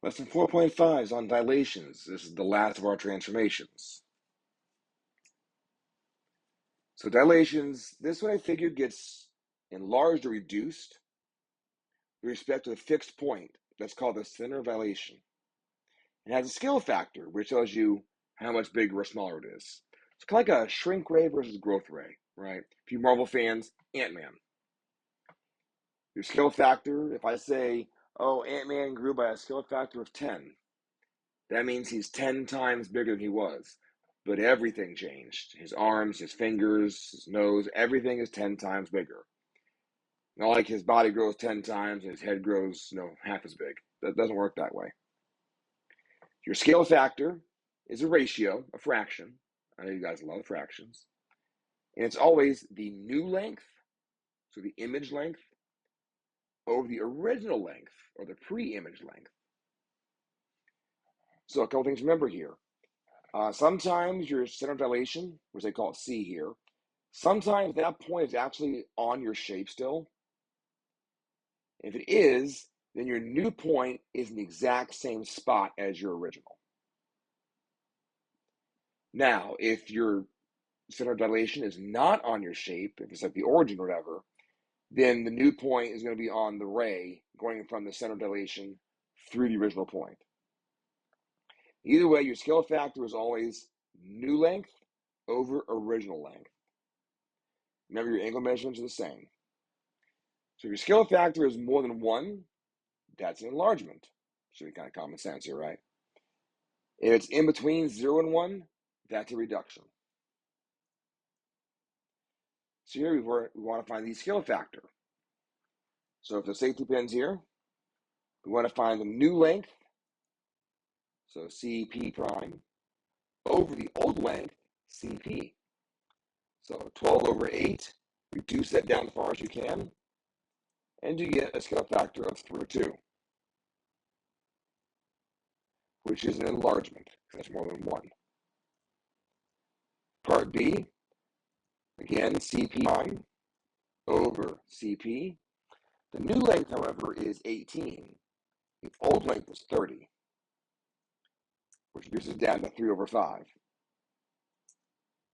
Lesson 4.5 is on dilations. This is the last of our transformations. So dilations, this one I figured gets enlarged or reduced with respect to a fixed point. That's called the center of dilation. It has a scale factor, which tells you how much bigger or smaller it is. It's kind of like a shrink ray versus growth ray, right? If you Marvel fans, Ant-Man. Your scale factor, if I say, oh, Ant-Man grew by a scale factor of 10, that means he's 10 times bigger than he was. But everything changed. His arms, his fingers, his nose, everything is 10 times bigger. Not like his body grows 10 times and his head grows, half as big. That doesn't work that way. Your scale factor is a ratio, a fraction. I know you guys love fractions. And it's always the new length, so the image length, over the original length, or the pre-image length. So a couple things to remember here. Sometimes your center of dilation, which they call it C here, sometimes that point is actually on your shape still. If it is, then your new point is in the exact same spot as your original. Now, if your center of dilation is not on your shape, if it's at the origin or whatever, then the new point is going to be on the ray going from the center of dilation through the original point. Either way, your scale factor is always new length over original length. Remember, your angle measurements are the same. So if your scale factor is more than 1, that's an enlargement. Should be kind of common sense here, right? If it's in between 0 and 1, that's a reduction. So here we want to find the scale factor. So if the safety pin's here, we want to find the new length, so CP prime, over the old length, CP. So 12 over 8, reduce that down as far as you can, and you get a scale factor of 3/2, which is an enlargement, because that's more than 1. Part B, again, CP prime over CP. The new length, however, is 18. The old length is 30, which reduces down to 3 over 5.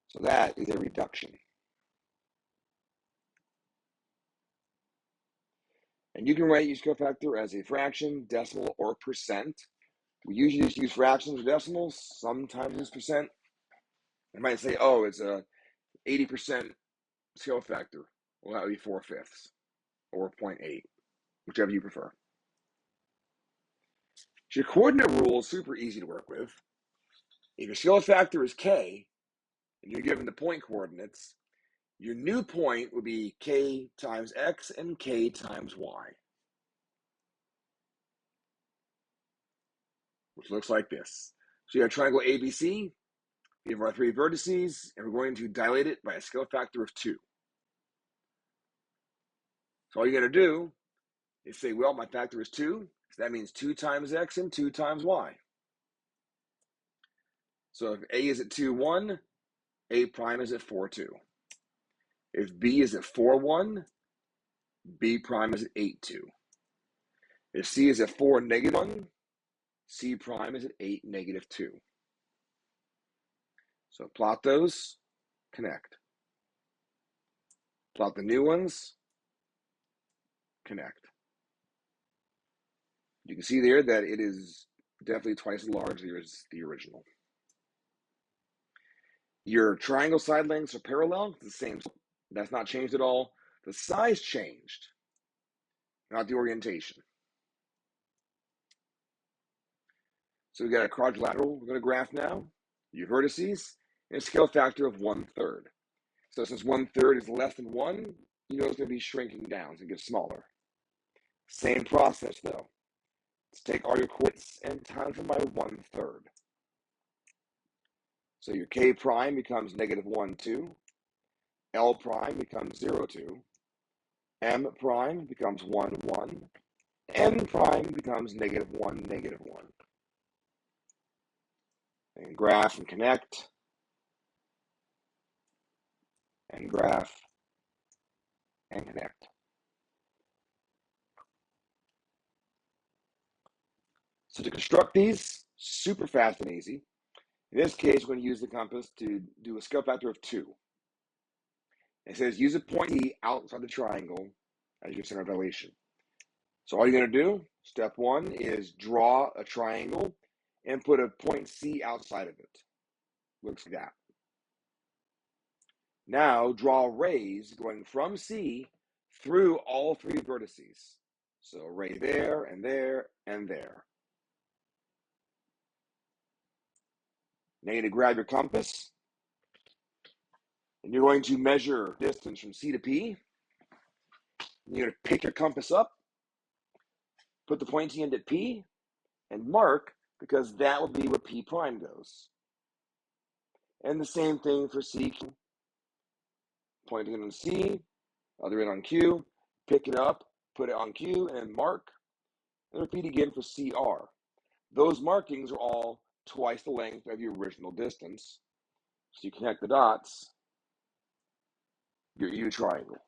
So that is a reduction. And you can write your scale factor as a fraction, decimal, or percent. We usually just use fractions or decimals. Sometimes use percent. I might say, oh, it's a 80% scale factor. Well, that would be 4/5 or 0.8, whichever you prefer. So your coordinate rule is super easy to work with. If your scale factor is k, and you're given the point coordinates, your new point would be k times x and k times y, which looks like this. So you have triangle ABC. We have our 3 vertices, and we're going to dilate it by a scale factor of 2. So all you got to do is say, well, my factor is 2, so that means 2 times x and 2 times y. So if A is at 2, 1, A prime is at 4, 2. If B is at 4, 1, B prime is at 8, 2. If C is at 4, negative 1, C prime is at 8, negative 2. So plot those, connect. Plot the new ones, connect. You can see there that it is definitely twice as large as the original. Your triangle side lengths are parallel, it's the same. That's not changed at all. The size changed, not the orientation. So we got a quadrilateral we're going to graph now. Your vertices, and a scale factor of 1/3. So since 1/3 is less than 1, you know it's going to be shrinking down, so it gets smaller. Same process though. Let's take all your coordinates and times them by 1/3. So your k prime becomes negative 1, 2. L prime becomes 0, 2. M prime becomes 1, 1. N prime becomes negative 1, negative 1. And graph and connect. And graph and connect. So to construct these, super fast and easy. In this case, we're going to use the compass to do a scale factor of 2. It says use a point E outside the triangle as your center of elevation. So all you're going to do, step 1, is draw a triangle and put a point C outside of it. Looks like that. Now draw rays going from C through all 3 vertices. So a ray there, and there, and there. Now you're going to grab your compass, and you're going to measure distance from C to P. You're going to pick your compass up, put the pointy end at P, and mark, because that will be where P prime goes. And the same thing for C. Pointing it on C, other end on Q, pick it up, put it on Q, and then mark, and repeat again for CR. Those markings are all twice the length of your original distance. So you connect the dots, your U triangle.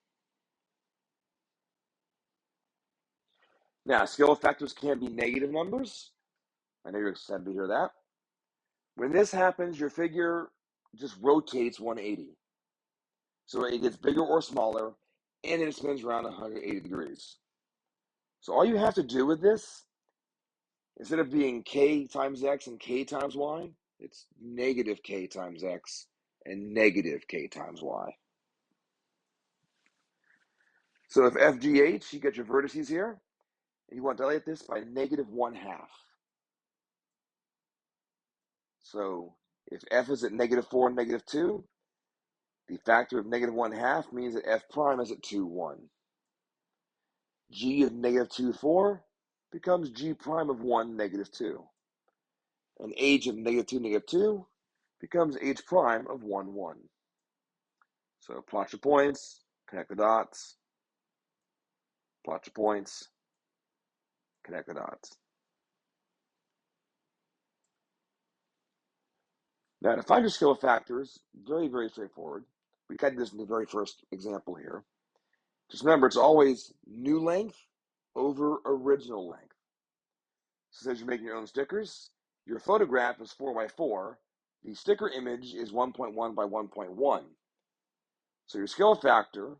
Now, scale factors can be negative numbers. I know you're excited to hear that. When this happens, your figure just rotates 180. So it gets bigger or smaller, and then it spins around 180 degrees. So all you have to do with this, instead of being k times x and k times y, it's negative k times x and negative k times y. So if FGH, you get your vertices here, and you want to dilate this by negative 1/2. So if f is at negative 4 and negative 2, the factor of negative 1/2 means that f prime is at 2, 1. G of negative 2, 4 becomes g prime of 1, negative 2. And h of negative 2 becomes h prime of 1, 1. So plot your points, connect the dots, plot your points, connect the dots. Now to find your scale factors, very, very straightforward. We kind of did this in the very first example here. Just remember, it's always new length over original length. So as you're making your own stickers, your photograph is 4 by 4. The sticker image is 1.1 by 1.1. So your scale factor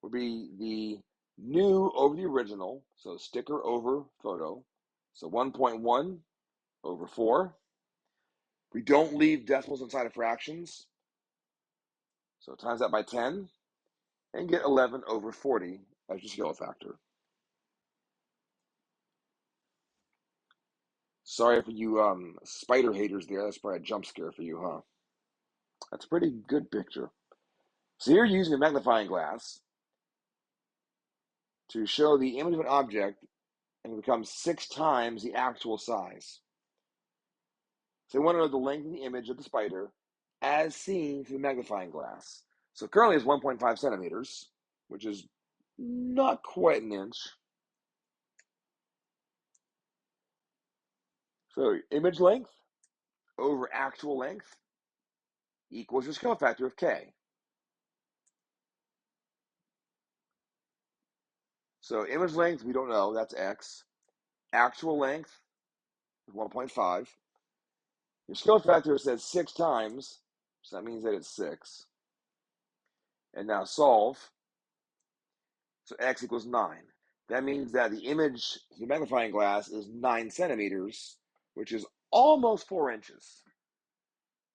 would be the new over the original, so sticker over photo. So 1.1 over 4. We don't leave decimals inside of fractions. So times that by 10 and get 11 over 40 as your scale factor. Sorry for you spider haters there. That's probably a jump scare for you, huh? That's a pretty good picture. So you're using a magnifying glass to show the image of an object and it becomes 6 times the actual size. So we want to know the length of the image of the spider as seen through the magnifying glass. So currently it's 1.5 centimeters, which is not quite an inch. So image length over actual length equals your scale factor of k. So image length, we don't know, that's x. Actual length is 1.5. Your scale factor says 6 times, so that means that it's 6. And now solve. So x equals 9. That means that the image, the magnifying glass, is 9 centimeters, which is almost 4 inches.